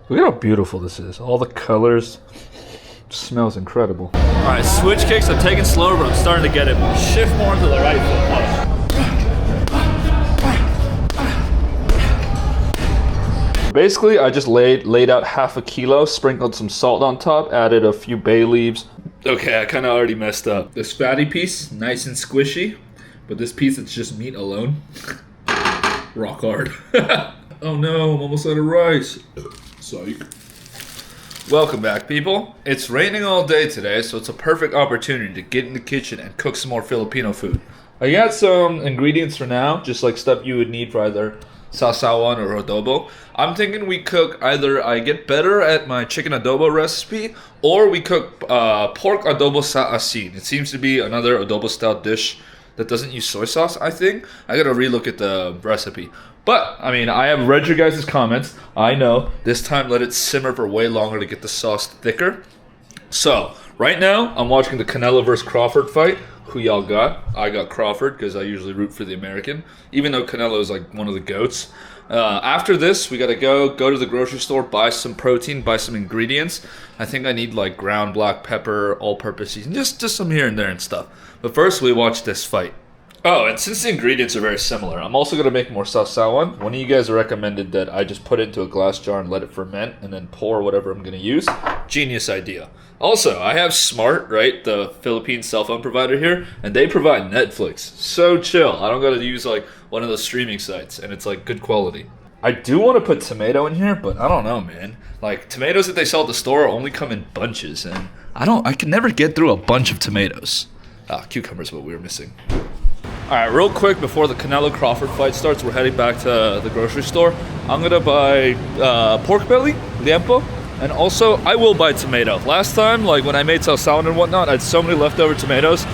Look at how beautiful this is. All the colors. Smells incredible. Alright, switch kicks. I'm taking slower, but I'm starting to get it. Shift more to the right foot. Basically, I just laid out half a kilo, sprinkled some salt on top, added a few bay leaves. Okay, I kind of already messed up. This fatty piece, nice and squishy, but this piece that's just meat alone, rock hard. Oh no, I'm almost out of rice. Psych. Welcome back, people. It's raining all day today, so it's a perfect opportunity to get in the kitchen and cook some more Filipino food. I got some ingredients for now, just like stuff you would need for either sausawan or adobo. I'm thinking we cook either I get better at my chicken adobo recipe, or we cook pork adobo sa asin. It seems to be another adobo style dish that doesn't use soy sauce, I think. I gotta relook at the recipe. But, I mean, I have read your guys' comments. I know. This time, let it simmer for way longer to get the sauce thicker. So, right now, I'm watching the Canelo vs. Crawford fight. Who y'all got? I got Crawford, because I usually root for the American. Even though Canelo is, like, one of the GOATs. After this, we gotta go to the grocery store, buy some protein, buy some ingredients. I think I need, like, ground black pepper, all-purpose seasoning. Just some here and there and stuff. But first, we watch this fight. Oh, and since the ingredients are very similar, I'm also going to make more sausawan. One of you guys recommended that I just put it into a glass jar and let it ferment and then pour whatever I'm going to use. Genius idea. Also, I have Smart, right, the Philippine cell phone provider here, and they provide Netflix. So chill. I don't got to use like one of those streaming sites, and it's like good quality. I do want to put tomato in here, but I don't know, man. Like tomatoes that they sell at the store only come in bunches, and I can never get through a bunch of tomatoes. Cucumbers, what we were missing. Alright, real quick before the Canelo Crawford fight starts, we're heading back to the grocery store. I'm gonna buy pork belly, liempo, and also I will buy tomato. Last time, like when I made sausawan and whatnot, I had so many leftover tomatoes.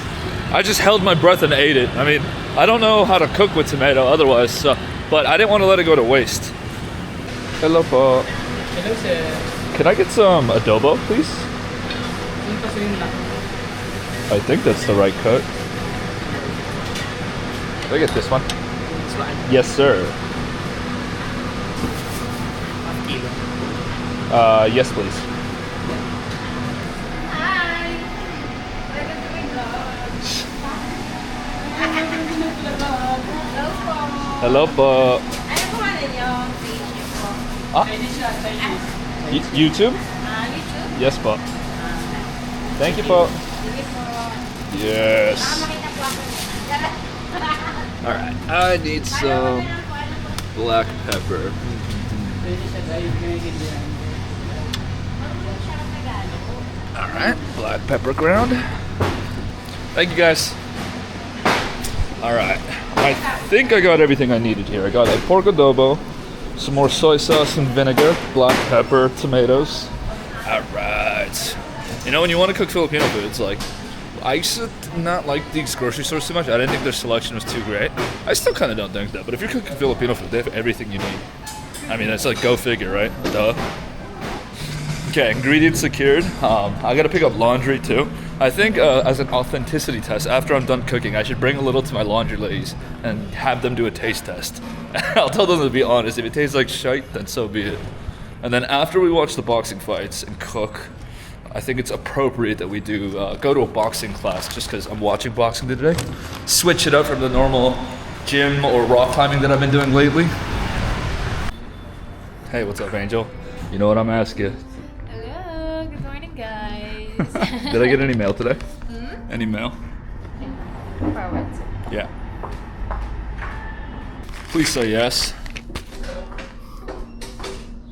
I just held my breath and ate it. I mean, I don't know how to cook with tomato otherwise, but I didn't want to let it go to waste. Hello po. Hello sir. Can I get some adobo, please? I think that's the right cut. Can I get this one? This one? Yes, sir. Half kilo. Yes, please. Hi! Welcome to my vlog. Hello po. Hello po. Ano po ano niyo? Page niyo po? Chinese siya, Chinese. YouTube? YouTube? Yes po. Thank you po. Sige po. Yes. Makita po ako niya. Alright, I need some black pepper. Chinese siya, guys. Ganyan. Alright, black pepper ground. Thank you guys. Alright, I think I got everything I needed here. I got a pork adobo, some more soy sauce and vinegar, black pepper, tomatoes. Alright. You know, when you want to cook Filipino foods, like, I used to not like these grocery stores too much. I didn't think their selection was too great. I still kind of don't think that, but if you're cooking Filipino food, they have everything you need. I mean, that's like go figure, right? Duh. Okay, ingredients secured. I gotta pick up laundry too. I think as an authenticity test, after I'm done cooking, I should bring a little to my laundry ladies and have them do a taste test. I'll tell them to be honest. If it tastes like shite, then so be it. And then after we watch the boxing fights and cook, I think it's appropriate that we do go to a boxing class just because I'm watching boxing today. Switch it up from the normal gym or rock climbing that I've been doing lately. Hey, what's up, Angel? You know what I'm asking? Hello, good morning guys. Did I get any mail today? Any mail? Forward. Yeah. Please say yes.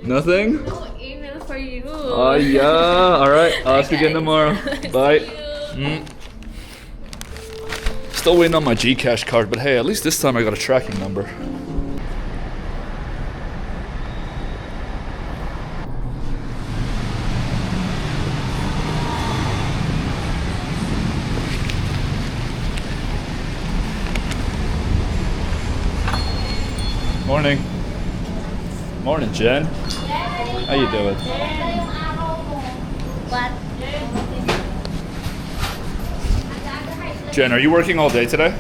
Nothing? No email for you. Oh yeah. All right. I'll ask you again tomorrow. Bye. Still waiting on my Gcash card, but hey, at least this time I got a tracking number. Morning. Morning, Jen. How you doing? What? Jen, are you working all day today?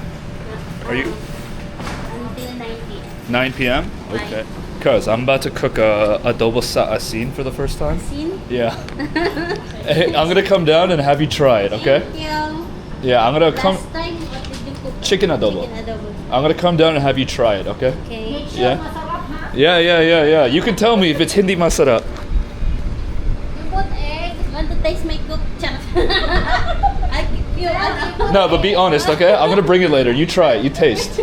Are you? Until 9 p.m. 9 p.m.? Okay. Cause I'm about to cook a adobo sa asin for the first time. Asin? Yeah. Hey, I'm gonna come down and have you try it, okay? Thank you. Yeah, I'm gonna come. Last time, what did you cook? Chicken adobo. Chicken adobo. I'm gonna come down and have you try it, okay? Okay. Yeah. Yeah. You can tell me if it's hindi masarap. You put egg. Want to taste my cook? Charot. I'll give you. No, but be honest, okay? I'm gonna bring it later. You try it. You taste.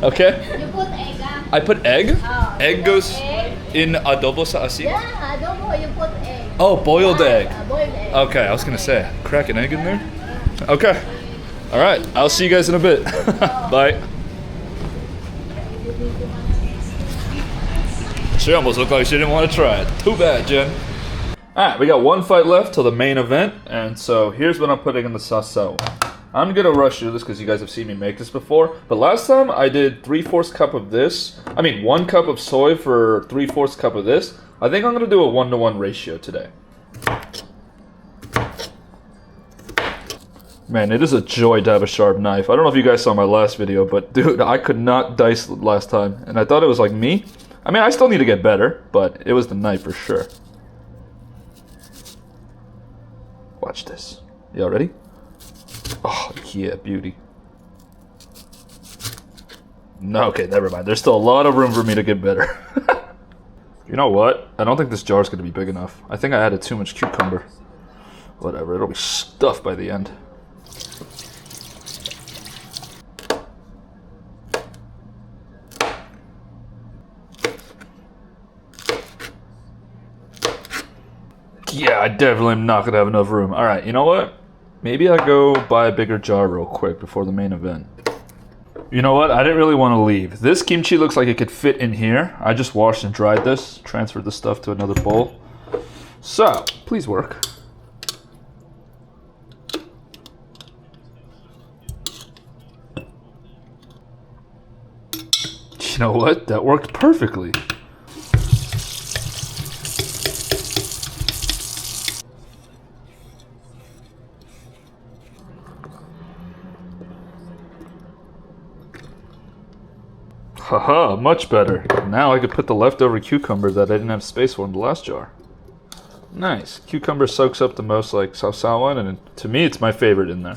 Okay? You put egg, ah? I put egg. Oh, Egg you goes put egg. in adobo sa asin. Yeah, adobo, you put egg. Oh, boiled egg. Boiled egg. Okay, I was gonna say, crack an egg in there. Okay. All right. I'll see you guys in a bit. Bye. She almost looked like she didn't want to try it. Too bad, Jen. All right, we got one fight left till the main event, and so here's what I'm putting in the sasao. I'm gonna rush through this because you guys have seen me make this before, but last time I did 3/4 cup of this. I mean, 1 cup of soy for 3/4 cup of this. I think I'm gonna do a 1-to-1 ratio today. Man, it is a joy to have a sharp knife. I don't know if you guys saw my last video, but dude, I could not dice last time, and I thought it was like me. I mean, I still need to get better, but it was the knife for sure. Watch this. Y'all ready? Oh, yeah, beauty. No, okay, never mind. There's still a lot of room for me to get better. You know what? I don't think this jar is going to be big enough. I think I added too much cucumber. Whatever, it'll be stuffed by the end. Yeah, I definitely am not going to have enough room. All right, you know what? Maybe I go buy a bigger jar real quick before the main event. You know what? I didn't really want to leave. This kimchi looks like it could fit in here. I just washed and dried this, transferred the stuff to another bowl. So, please work. You know what? That worked perfectly. Haha, much better. Now I could put the leftover cucumber that I didn't have space for in the last jar. Nice. Cucumber soaks up the most like sausawan, and to me it's my favorite in there.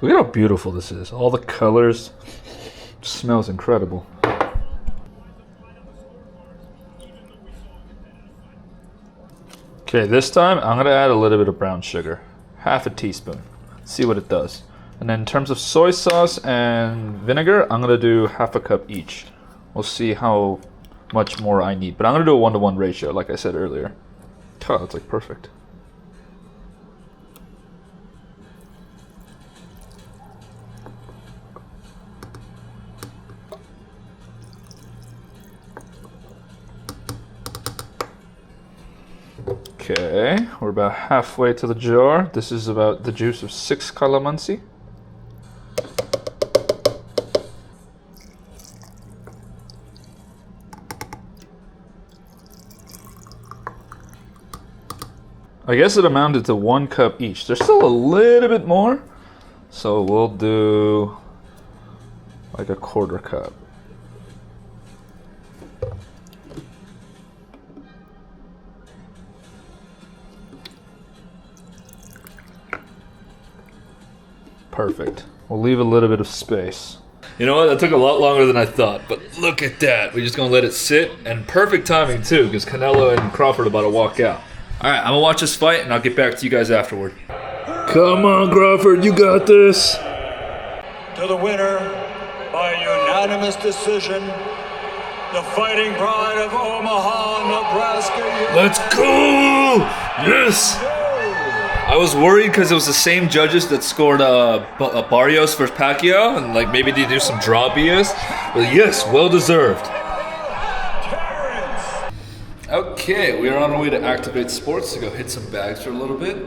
Look at how beautiful this is. All the colors. It smells incredible. Okay, this time I'm going to add a little bit of brown sugar. Half a teaspoon. See what it does. And then in terms of soy sauce and vinegar, I'm going to do half a cup each. We'll see how much more I need. But I'm going to do a 1-to-1 ratio, like I said earlier. Oh, that's like perfect. Okay, we're about halfway to the jar. This is about the juice of 6 calamansi. I guess it amounted to 1 cup each. There's still a little bit more, so we'll do like a 1/4 cup. Perfect. We'll leave a little bit of space. You know what? That took a lot longer than I thought, but look at that. We're just gonna let it sit, and perfect timing too, because Canelo and Crawford are about to walk out. All right, I'm gonna watch this fight, and I'll get back to you guys afterward. Come on, Crawford, you got this. To the winner by unanimous decision, the Fighting Pride of Omaha, Nebraska. Let's go! Yes! I was worried because it was the same judges that scored Barrios versus Pacquiao, and like maybe they do some draw BS. But yes, well deserved. Okay, we are on our way to Activate Sports to go hit some bags for a little bit.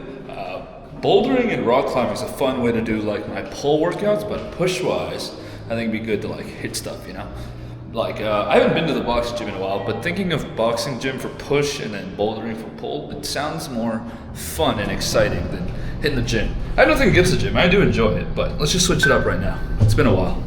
Bouldering and rock climbing is a fun way to do like my pull workouts, but push-wise, I think it'd be good to like hit stuff, you know? Like, I haven't been to the boxing gym in a while, but thinking of boxing gym for push and then bouldering for pull, it sounds more fun and exciting than hitting the gym. I don't think against the gym, I do enjoy it, but let's just switch it up right now. It's been a while.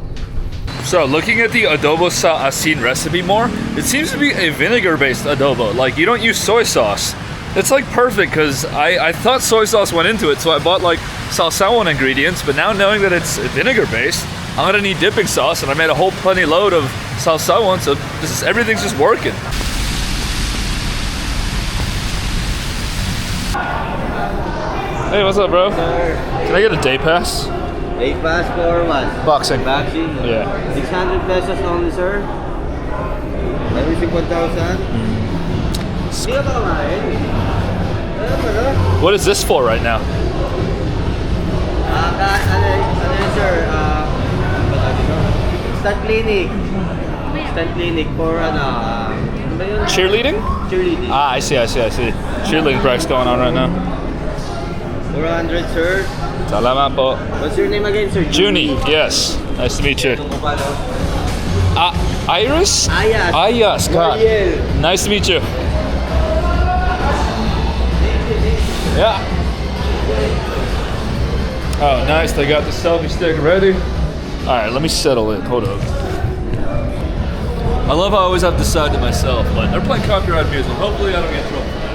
So looking at the Adobo sa Asin recipe more, it seems to be a vinegar-based adobo. Like you don't use soy sauce. It's like perfect because I thought soy sauce went into it, so I bought like salsawan ingredients, but now knowing that it's vinegar-based, I'm gonna need dipping sauce, and I made a whole plenty load of salsawan, so everything's just working. Hey, what's up, bro? Can I get a day pass? Day pass for what? Boxing. Boxing? Yeah. 600 pesos only, sir. Everything 1,000. Hindi ka ba kumain? Ano pala? What is this for right now? Ano yun, sir? Stud clinic. Stud clinic for ano ba yun? Cheerleading? Cheerleading. Ah, I see. Cheerleading practice going on right now. 400, sir. Salamat po. What's your name again, sir? Junie, yes. Nice to meet you. Iris? Ayas. Ayas, God. Mariel. Nice to meet you. Yeah. Oh, nice. They got the selfie stick ready. All right, let me settle in. Hold up. I love how I always have to decide to myself, but they're playing copyright music. Hopefully, I don't get in trouble for that.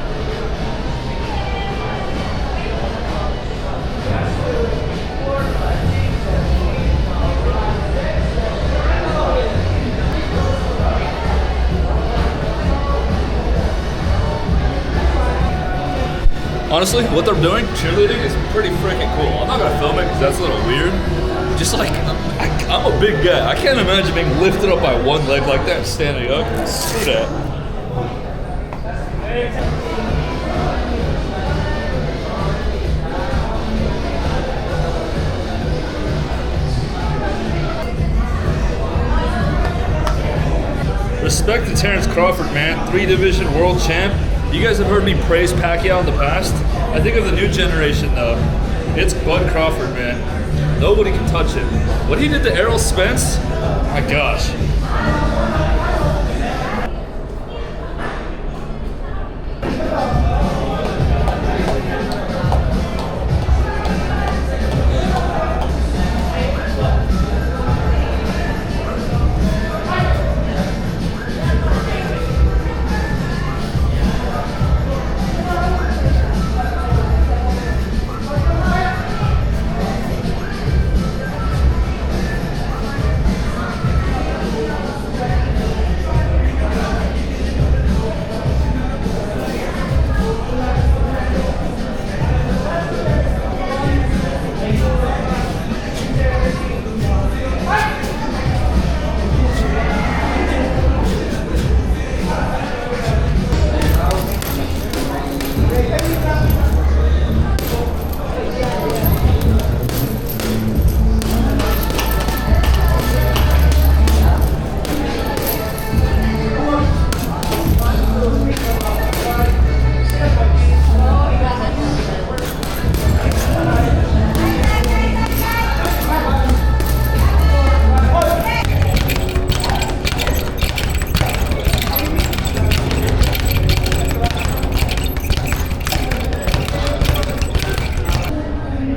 Honestly, what they're doing, cheerleading, is pretty freaking cool. I'm not gonna film it because that's a little weird. Just like, I'm a big guy. I can't imagine being lifted up by one leg like that and standing up. Screw that. Respect to Terrence Crawford, man. 3-division world champ. You guys have heard me praise Pacquiao in the past. I think of the new generation though. It's Bud Crawford, man. Nobody can touch him. What he did to Errol Spence, my gosh.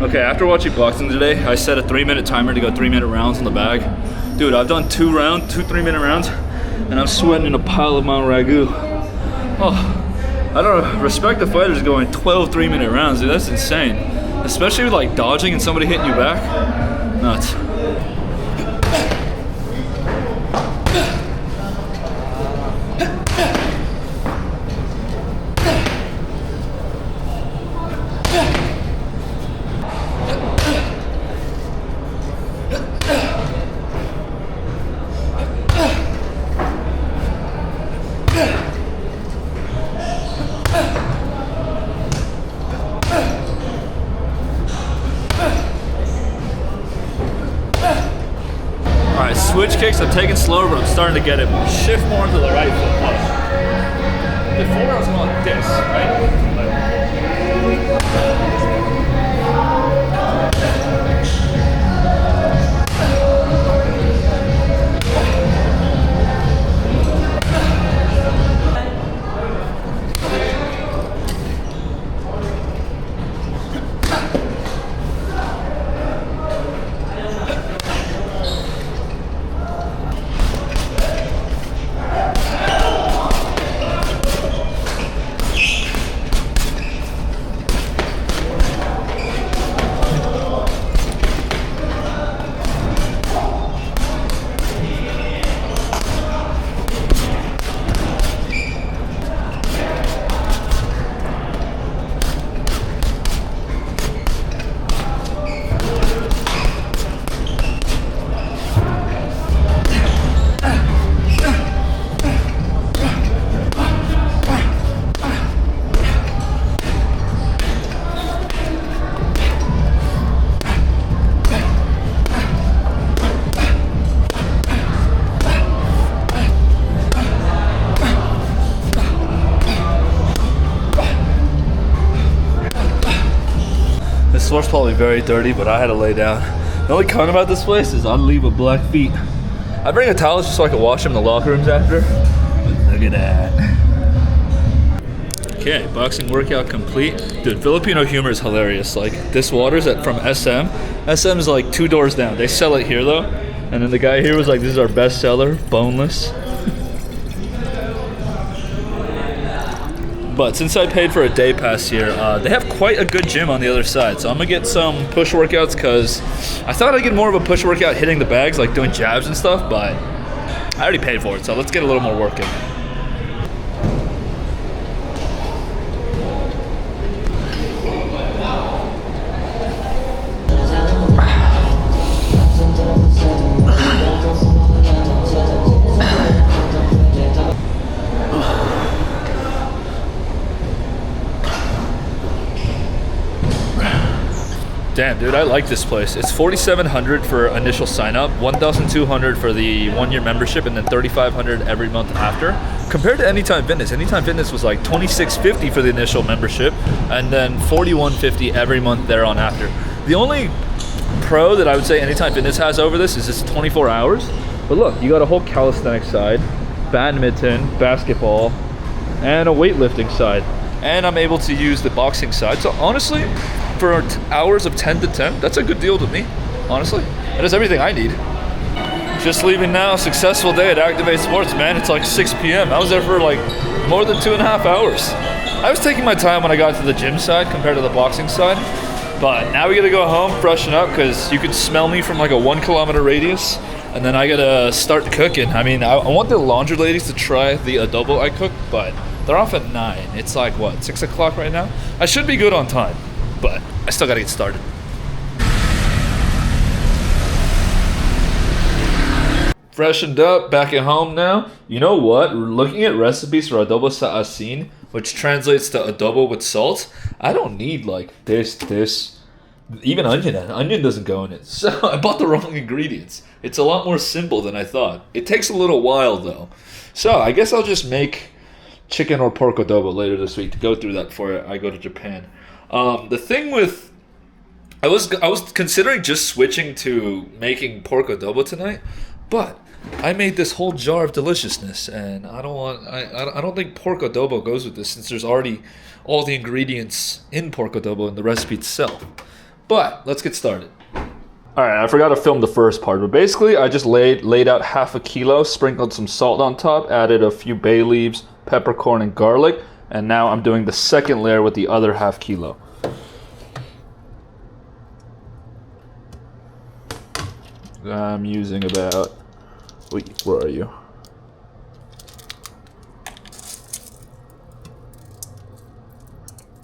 Okay, after watching boxing today, I set a 3-minute timer to go 3-minute rounds on the bag. Dude, I've done 2 3-minute rounds, and I'm sweating in a pile of Mount Ragu. Oh, I don't know, respect the fighters going 12 3-minute rounds, dude, that's insane. Especially with like dodging and somebody hitting you back. Nuts. Switch kicks, I'm taking slower, but I'm starting to get it. Shift more to the right foot. before I was going like this, right? This floor's probably very dirty, but I had to lay down. The only con about this place is I'd leave with black feet. I bring a towel just so I can wash them in the locker rooms after. But look at that. Okay, boxing workout complete. Dude, Filipino humor is hilarious. Like, this water's from SM. SM is like 2 doors down. They sell it here though. And then the guy here was like, this is our best seller, boneless. But since I paid for a day pass here, they have quite a good gym on the other side. So I'm gonna get some push workouts because I thought I'd get more of a push workout hitting the bags, like doing jabs and stuff, but I already paid for it. So let's get a little more work in. Damn, dude, I like this place. It's $4,700 for initial sign up, $1,200 for the 1-year membership, and then $3,500 every month after. Compared to Anytime Fitness, Anytime Fitness was like $2,650 for the initial membership, and then $4,150 every month thereon after. The only pro that I would say Anytime Fitness has over this is it's 24 hours. But look, you got a whole calisthenics side, badminton, basketball, and a weightlifting side. And I'm able to use the boxing side. So honestly, for hours of 10 to 10, that's a good deal to me, honestly. That is everything I need. Just leaving now, successful day at Activate Sports, man. It's like 6 p.m. I was there for like more than 2.5 hours. I was taking my time when I got to the gym side compared to the boxing side. But now we gotta go home, freshen up, because you can smell me from like a 1 kilometer radius. And then I gotta start cooking. I mean, I want the laundry ladies to try the adobo I cooked, but they're off at 9. It's like, what, 6 o'clock right now? I should be good on time, but I still gotta get started. Freshened up, back at home now. You know what? Looking at recipes for adobo sa asin, which translates to adobo with salt, I don't need like this. Even onion. Onion doesn't go in it. So I bought the wrong ingredients. It's a lot more simple than I thought. It takes a little while though. So I guess I'll just make chicken or pork adobo later this week to go through that before I go to Japan. The thing with, I was considering just switching to making pork adobo tonight, but I made this whole jar of deliciousness, and I don't think pork adobo goes with this since there's already all the ingredients in pork adobo in the recipe itself. But let's get started. All right, I forgot to film the first part, but basically I just laid out half a kilo, sprinkled some salt on top, added a few bay leaves, peppercorn, and garlic, and now I'm doing the second layer with the other half kilo. I'm using about, wait, where are you?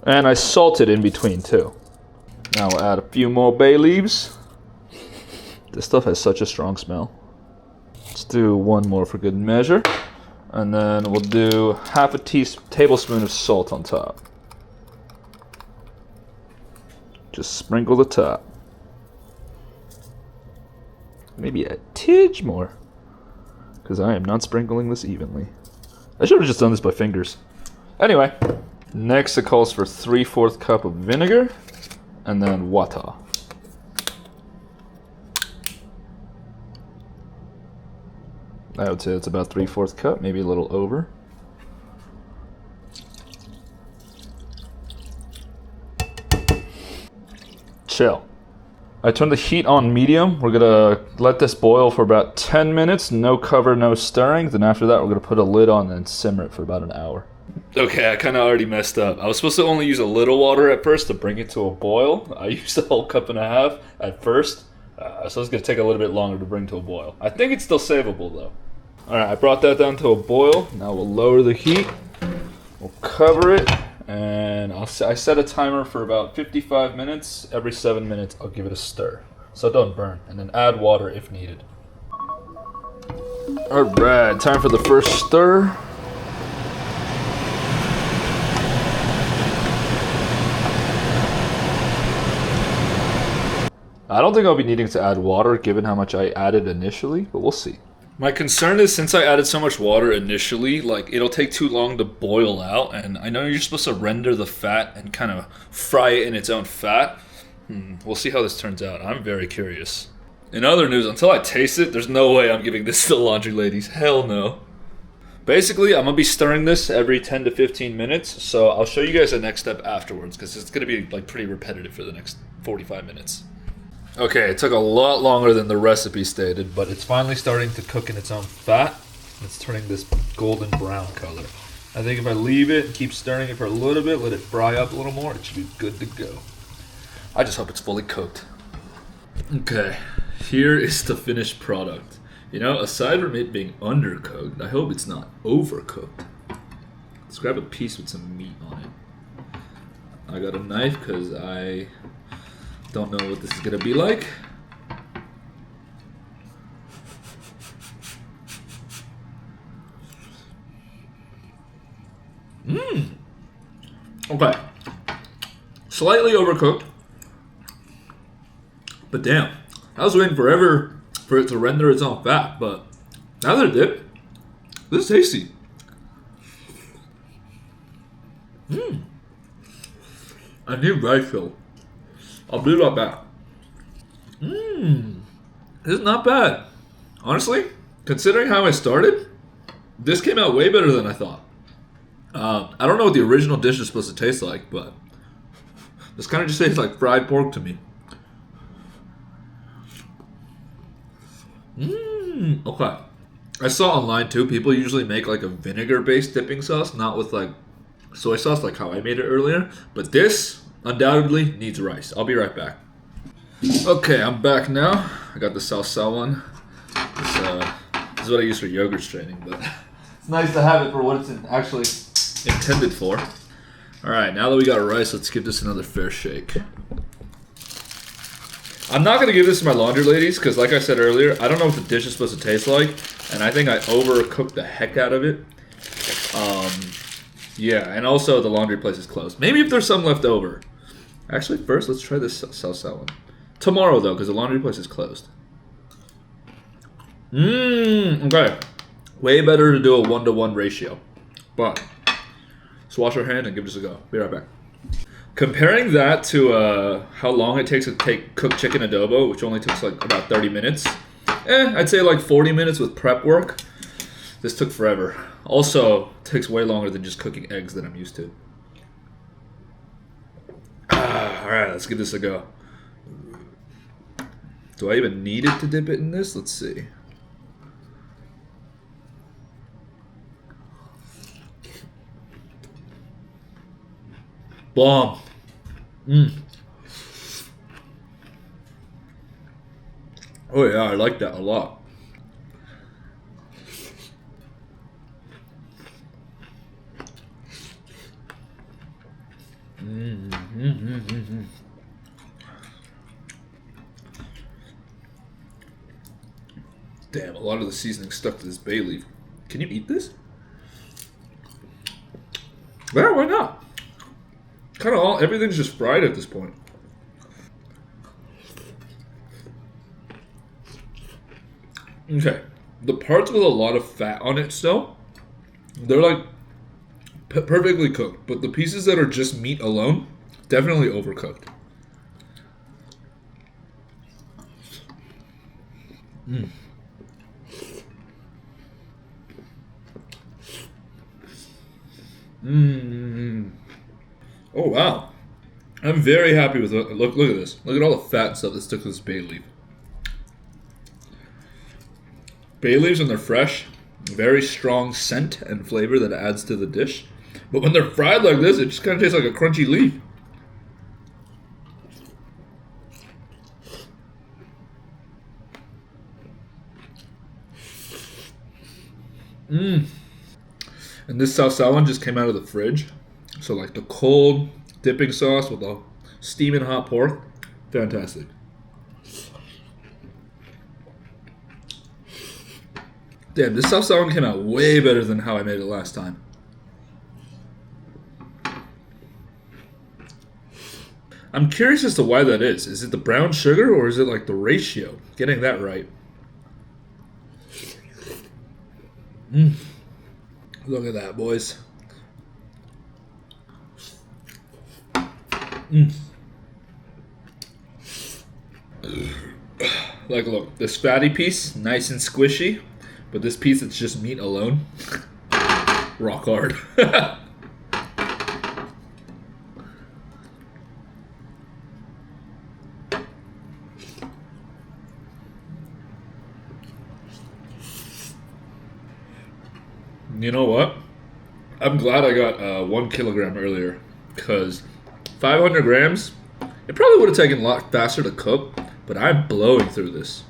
And I salted in between too. Now we'll add a few more bay leaves. This stuff has such a strong smell. Let's do one more for good measure. And then we'll do half a tablespoon of salt on top. Just sprinkle the top. Maybe a tidge more, because I am not sprinkling this evenly. I should have just done this by fingers. Anyway, next it calls for 3/4 cup of vinegar and then water. I would say it's about 3/4 cup, maybe a little over. Chill. I turned the heat on medium. We're gonna let this boil for about 10 minutes, no cover, no stirring. Then after that, we're gonna put a lid on and simmer it for about an hour. Okay, I kind of already messed up. I was supposed to only use a little water at first to bring it to a boil. I used a whole cup and a half at first, so it's gonna take a little bit longer to bring to a boil. I think it's still savable though. All right, I brought that down to a boil. Now we'll lower the heat. We'll cover it. And I set a timer for about 55 minutes. Every 7 minutes, I'll give it a stir, so it don't burn, and then add water if needed. All right, time for the first stir. I don't think I'll be needing to add water given how much I added initially, but we'll see. My concern is since I added so much water initially, like it'll take too long to boil out, and I know you're supposed to render the fat and kind of fry it in its own fat. We'll see how this turns out. I'm very curious. In other news, until I taste it, there's no way I'm giving this to the laundry ladies. Hell no. Basically, I'm gonna be stirring this every 10 to 15 minutes, so I'll show you guys the next step afterwards, because it's gonna be like pretty repetitive for the next 45 minutes. Okay, it took a lot longer than the recipe stated, but it's finally starting to cook in its own fat. It's turning this golden brown color. I think if I leave it and keep stirring it for a little bit, let it fry up a little more, it should be good to go. I just hope it's fully cooked. Okay, here is the finished product. You know, aside from it being undercooked, I hope it's not overcooked. Let's grab a piece with some meat on it. I got a knife because I don't know what this is gonna be like. Okay. Slightly overcooked. But damn, I was waiting forever for it to render its own fat, but now that it did, this is tasty. I need rice though. I'll be right back. This is not bad. Honestly, considering how I started, this came out way better than I thought. I don't know what the original dish is supposed to taste like, but this kind of just tastes like fried pork to me. Okay. I saw online too, people usually make like a vinegar-based dipping sauce, not with like soy sauce like how I made it earlier. But this undoubtedly needs rice. I'll be right back. Okay, I'm back now. I got the salsa one. This is what I use for yogurt straining, but it's nice to have it for what it's actually intended for. Alright, now that we got rice, let's give this another fair shake. I'm not going to give this to my laundry ladies, because like I said earlier, I don't know what the dish is supposed to taste like, and I think I overcooked the heck out of it. Yeah, and also the laundry place is closed. Maybe if there's some left over. Actually, first, let's try this salsa one. Tomorrow, though, because the laundry place is closed. Okay. Way better to do a 1-to-1 ratio. But, let's wash our hand and give this a go. Be right back. Comparing that to how long it takes to cook chicken adobo, which only takes like about 30 minutes. I'd say like 40 minutes with prep work. This took forever. Also, takes way longer than just cooking eggs that I'm used to. Alright, let's give this a go. Do I even need it to dip it in this? Let's see. Bomb. Oh yeah, I like that a lot. Damn, a lot of the seasoning stuck to this bay leaf. Can you eat this? Yeah, why not? Kind of everything's just fried at this point. Okay, the parts with a lot of fat on it still, they're like perfectly cooked. But the pieces that are just meat alone, definitely overcooked. Mm. Mmm. Oh wow. I'm very happy with it. Look at this. Look at all the fat and stuff that stuck to this bay leaf. Bay leaves when they're fresh, very strong scent and flavor that adds to the dish. But when they're fried like this, it just kind of tastes like a crunchy leaf. Mmm. And this sausawan just came out of the fridge. So like the cold dipping sauce with the steaming hot pork. Fantastic. Damn, this sausawan came out way better than how I made it last time. I'm curious as to why that is. Is it the brown sugar or is it like the ratio? Getting that right. Mmm. Look at that, boys. Mm. Like, look, this fatty piece, nice and squishy, but this piece that's just meat alone, rock hard. You know what? I'm glad I got 1 kilogram earlier, because 500 grams, it probably would have taken a lot faster to cook, but I'm blowing through this.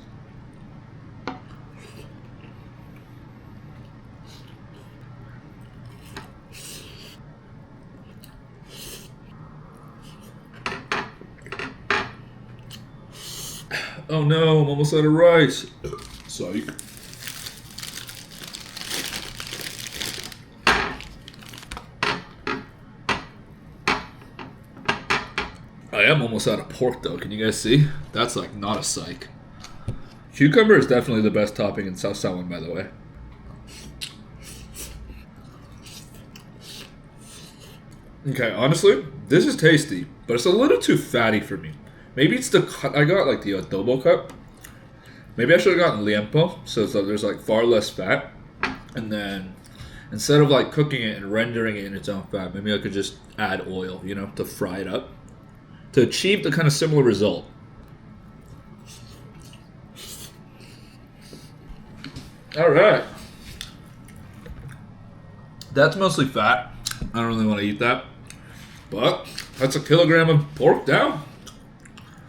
Oh no, I'm almost out of rice. Psych. I am almost out of pork though, can you guys see? That's like not a psych. Cucumber is definitely the best topping in sausawan, by the way. Okay, honestly, this is tasty, but it's a little too fatty for me. Maybe it's the cut. I got like the adobo cut. Maybe I should have gotten liempo, so there's like far less fat. And then instead of like cooking it and rendering it in its own fat, maybe I could just add oil, you know, to fry it up, to achieve the kind of similar result. All right. That's mostly fat. I don't really want to eat that. But that's a kilogram of pork down.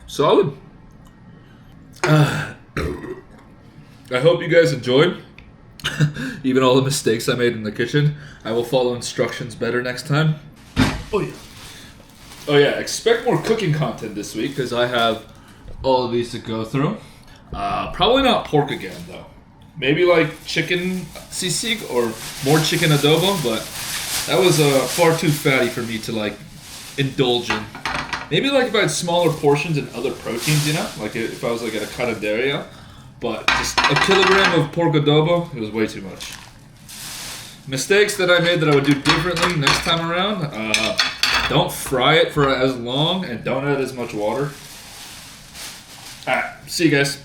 Solid. I hope you guys enjoyed. Even all the mistakes I made in the kitchen. I will follow instructions better next time. Oh yeah. Oh yeah, expect more cooking content this week because I have all of these to go through. Probably not pork again though. Maybe like chicken sisig or more chicken adobo, but that was far too fatty for me to like indulge in. Maybe like if I had smaller portions and other proteins, you know, like if I was like at a canaderia, but just a kilogram of pork adobo, it was way too much. Mistakes that I made that I would do differently next time around. Don't fry it for as long and don't add as much water. Alright, see you guys.